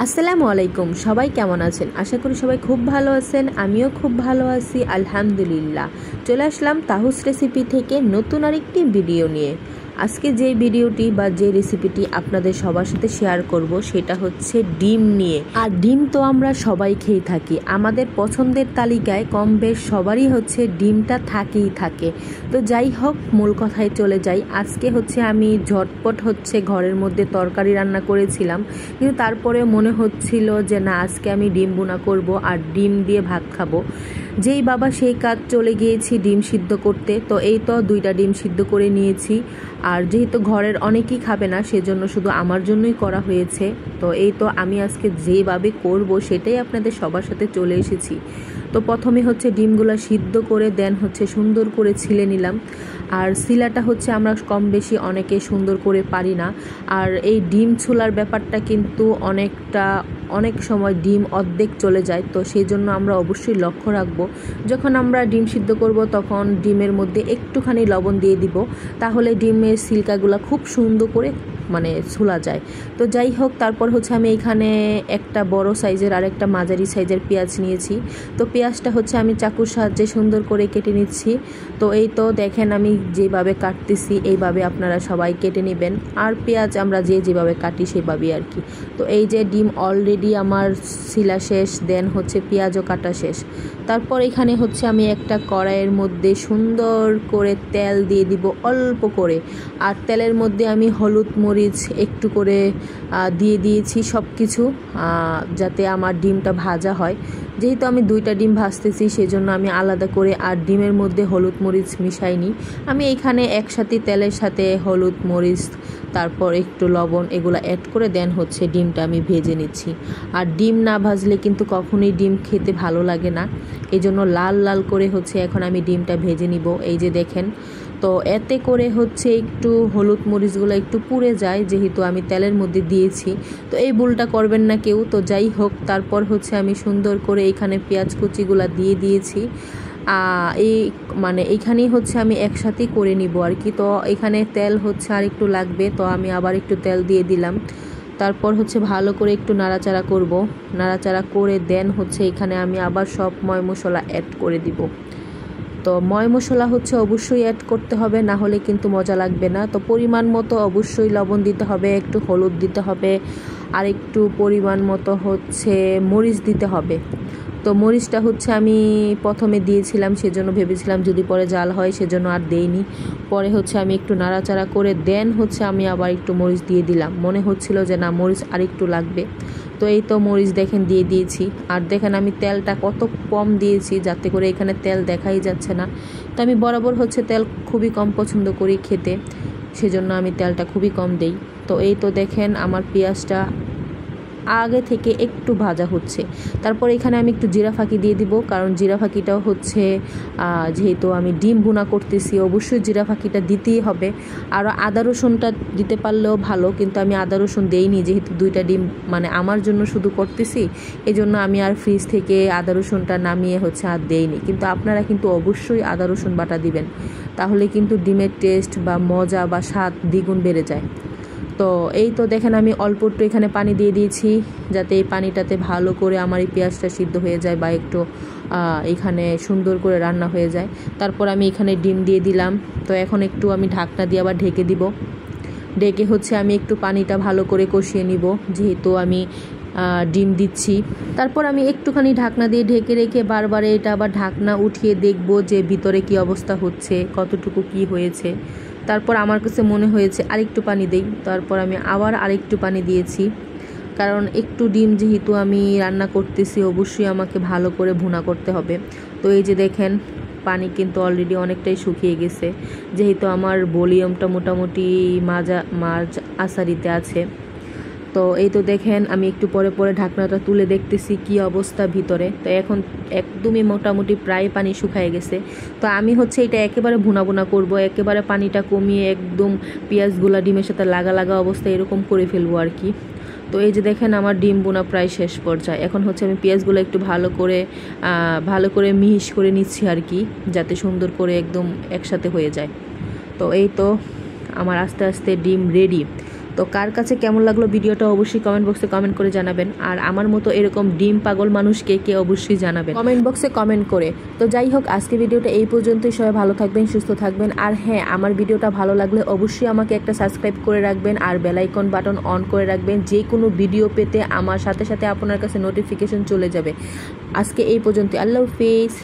আসসালামু আলাইকুম। সবাই কেমন আছেন? আশা করি সবাই খুব ভালো আছেন। আমিও খুব ভালো আছি, আলহামদুলিল্লাহ। চলে আসলাম তাহুস রেসিপি থেকে নতুন আরেকটি ভিডিও নিয়ে। আজকে যে ভিডিওটি বা যে রেসিপিটি আপনাদের সবার সাথে শেয়ার করব সেটা হচ্ছে ডিম নিয়ে। আর ডিম তো আমরা সবাই খেয়ে থাকি, আমাদের পছন্দের তালিকায় কম বেশ সবারই হচ্ছে ডিমটা থাকেই থাকে। তো যাই হোক, মূল কথায় চলে যাই। আজকে হচ্ছে আমি ঝটপট হচ্ছে ঘরের মধ্যে তরকারি রান্না করেছিলাম, কিন্তু তারপরে মনে হচ্ছিল যে না, আজকে আমি ডিম ভুনা করব আর ডিম দিয়ে ভাত খাবো। যেই বাবা সেই কাজ, চলে গিয়েছি ডিম সিদ্ধ করতে। তো এই তো 2টা ডিম সিদ্ধ করে নিয়েছি। আর যেহেতু ঘরের অনেকেই খাবে না, সেজন্য শুধু আমার জন্যই করা হয়েছে। তো এই তো আমি আজকে যেভাবে করব সেটাই আপনাদের সবার সাথে চলে এসেছি। তো প্রথমে হচ্ছে ডিমগুলো সিদ্ধ করে দেন হচ্ছে সুন্দর করে ছিলে নিলাম। আর শিলাটা হচ্ছে আমরা কম বেশি অনেকে সুন্দর করে পারি না। আর এই ডিম ছোলার ব্যাপারটা কিন্তু অনেক সময় ডিম অর্ধেক চলে যায়। তো সেই জন্য আমরা অবশ্যই লক্ষ্য রাখবো, যখন আমরা ডিম সিদ্ধ করব তখন ডিমের মধ্যে একটুখানি লবণ দিয়ে দিব, তাহলে ডিমের ছিলকাগুলো খুব সুন্দর করে ছোলা যায়। তো যাই হোক, তারপর হচ্ছে আমি এখানে একটা বড় সাইজের আর একটা মাঝারি সাইজের পেঁয়াজ নিয়েছি। তো পেঁয়াজটা হচ্ছে আমি চাকুর সাহায্যে সুন্দর করে কেটে নিচ্ছি। তো এই তো দেখেন, আমি যেভাবে কাটতেছি এইভাবে আপনারা সবাই কেটে নেবেন। আর পেঁয়াজ আমরা যেভাবে কাটি সেভাবেই আর কি। তো এই যে ডিম অলরেডি আমার ছিলা শেষ, দেন হচ্ছে পেঁয়াজও কাটা শেষ। তারপর এখানে হচ্ছে আমি একটা কড়াইয়ের মধ্যে সুন্দর করে তেল দিয়ে দিব অল্প করে। আর তেলের মধ্যে আমি হলুদ মরিচ একটু করে দিয়ে দিয়েছি, সব কিছু যাতে আমার ডিমটা ভাজা হয়। যেহেতু আমি 2টা ডিম ভাজতেছি, সেজন্য আমি আলাদা করে আর ডিমের মধ্যে হলুদ মরিচ মিশাইনি। আমি এখানে একসাথে তেলের সাথে হলুদ মরিচ, তারপর একটু লবণ, এগুলো অ্যাড করে দেন হচ্ছে ডিমটা আমি ভেজে নিচ্ছি। আর ডিম না ভাজলে কিন্তু কখনোই ডিম খেতে ভালো লাগে না। এই জন্য লাল লাল করে হচ্ছে এখন আমি ডিমটা ভেজে নিব। এই যে দেখেন, তো এতে করে হচ্ছে একটু হলুদ মরিচগুলো একটু পুড়ে যায়, যেহেতু আমি তেলের মধ্যে দিয়েছি। তো এই ভুলটা করবেন না কেউ। তো যাই হোক, তারপর হচ্ছে আমি সুন্দর করে এখানে পেঁয়াজ কুচিগুলো দিয়ে দিয়েছি। এইখানেই হচ্ছে আমি একসাথেই করে নিব আর কি। তো এখানে তেল হচ্ছে আর একটু লাগবে, তো আমি আবার একটু তেল দিয়ে দিলাম। তারপর হচ্ছে ভালো করে একটু নাড়াচাড়া করব। নাড়াচাড়া করে দেন হচ্ছে এখানে আমি আবার সব ময় মশলা অ্যাড করে দিব। তো ময় মশলা হচ্ছে অবশ্যই অ্যাড করতে হবে, না হলে কিন্তু মজা লাগবে না। তো পরিমাণ মতো অবশ্যই লবণ দিতে হবে, একটু হলুদ দিতে হবে, আর একটু পরিমাণ মতো হচ্ছে মরিচ দিতে হবে। তো মরিচটা হচ্ছে আমি প্রথমে দিয়েছিলাম, সেজন্য ভেবেছিলাম যদি পরে জাল হয়, সেজন্য আর দেইনি। পরে হচ্ছে আমি একটু নাড়াচাড়া করে দেন হচ্ছে আমি আবার একটু মরিচ দিয়ে দিলাম। মনে হচ্ছিল যে না, মরিচ আর একটু লাগবে। তো এই তো মরিচ দেখেন দিয়ে দিয়েছি। আর দেখেন আমি তেলটা কত কম দিয়েছি, যাতে করে এখানে তেল দেখাই যাচ্ছে না। তো আমি বরাবর হচ্ছে তেল খুবই কম পছন্দ করি খেতে, সেজন্য আমি তেলটা খুবই কম দেই। তো এই তো দেখেন আমার পেঁয়াজটা আগে থেকে একটু ভাজা হচ্ছে। তারপর এখানে আমি একটু জিরা ফাঁকি দিয়ে দিব, কারণ জিরা ফাঁকিটাও হচ্ছে যেহেতু আমি ডিম ভুনা করতেছি, অবশ্যই জিরা ফাঁকিটা দিতেই হবে। আর আদা রসুনটা দিতে পারলেও ভালো, কিন্তু আমি আদা রসুন দেইনি, যেহেতু 2টা ডিম আমার জন্য শুধু করতেছি। এই জন্য আমি আর ফ্রিজ থেকে আদা রসুনটা নামিয়ে হচ্ছে আর দেইনি। কিন্তু আপনারা কিন্তু অবশ্যই আদা রসুন বাটা দিবেন, তাহলে কিন্তু ডিমের টেস্ট বা মজা বা স্বাদ দ্বিগুণ বেড়ে যায়। তো এই তো দেখেন আমি অল্প একটু এখানে পানি দিয়ে দিয়েছি, যাতে এই পানিটাতে ভালো করে আমার এই পেঁয়াজটা সিদ্ধ হয়ে যায় বা একটু এখানে সুন্দর করে রান্না হয়ে যায়। তারপর আমি এখানে ডিম দিয়ে দিলাম। তো এখন একটু আমি ঢাকনা দিয়ে আবার ঢেকে দিব। ঢেকে হচ্ছে আমি একটু পানিটা ভালো করে কষিয়ে নিব, যেহেতু আমি ডিম দিচ্ছি। তারপর আমি একটুখানি ঢাকনা দিয়ে ঢেকে রেখে বারবার এটা আবার ঢাকনা উঠিয়ে দেখব যে ভিতরে কি অবস্থা হচ্ছে, কতটুকু কি হয়েছে। তারপর আমার কাছে মনে হয়েছে আরেকটু পানি দেই। তারপর আমি আবার আরেকটু পানি দিয়েছি, কারণ একটু ডিম যেহেতু আমি রান্না করতেছি, অবশ্যই আমাকে ভালো করে ভুনা করতে হবে। তো এই যে দেখেন, পানি কিন্তু অলরেডি অনেকটাই শুকিয়ে গেছে, যেহেতু আমার ভলিউমটা মোটামুটি মাঝ আসারিতে আছে। তো এই তো দেখেন আমি একটু পরে পরে ঢাকনাটা তুলে দেখতেছি কি অবস্থা ভিতরে। তো এখন একদমই মোটামুটি প্রায় পানি শুকায় গেছে। তো আমি হচ্ছে এটা একেবারে ভুনা ভুনা করব, একেবারে পানিটা কমিয়ে একদম পেঁয়াজগুলা ডিমের সাথে লাগা লাগা অবস্থা এরকম করে ফেলবো আর কি। তো এই যে দেখেন আমার ডিম বোনা প্রায় শেষ পর্যায়ে। এখন হচ্ছে আমি পেঁয়াজগুলো একটু ভালো করে মিহিস করে নিচ্ছি আর কি, যাতে সুন্দর করে একদম একসাথে হয়ে যায়। তো এই তো আমার আস্তে আস্তে ডিম রেডি। তো কার কাছে কেমন লাগলো ভিডিওটা অবশ্যই কমেন্ট বক্সে কমেন্ট করে জানাবেন। আর আমার মতো এরকম ডিম পাগল মানুষকে কে অবশ্যই জানাবেন কমেন্ট বক্সে কমেন্ট করে। তো যাই হোক, আজকে ভিডিওটা এই পর্যন্তই। সবাই ভালো থাকবেন, সুস্থ থাকবেন। আর হ্যাঁ, আমার ভিডিওটা ভালো লাগলে অবশ্যই আমাকে একটা সাবস্ক্রাইব করে রাখবেন আর বেল আইকন বাটন অন করে রাখবেন। যে কোনো ভিডিও পেতে আমার সাথে সাথে আপনার কাছে নোটিফিকেশন চলে যাবে। আজকে এই পর্যন্ত। আল্লাহ হাফেজ।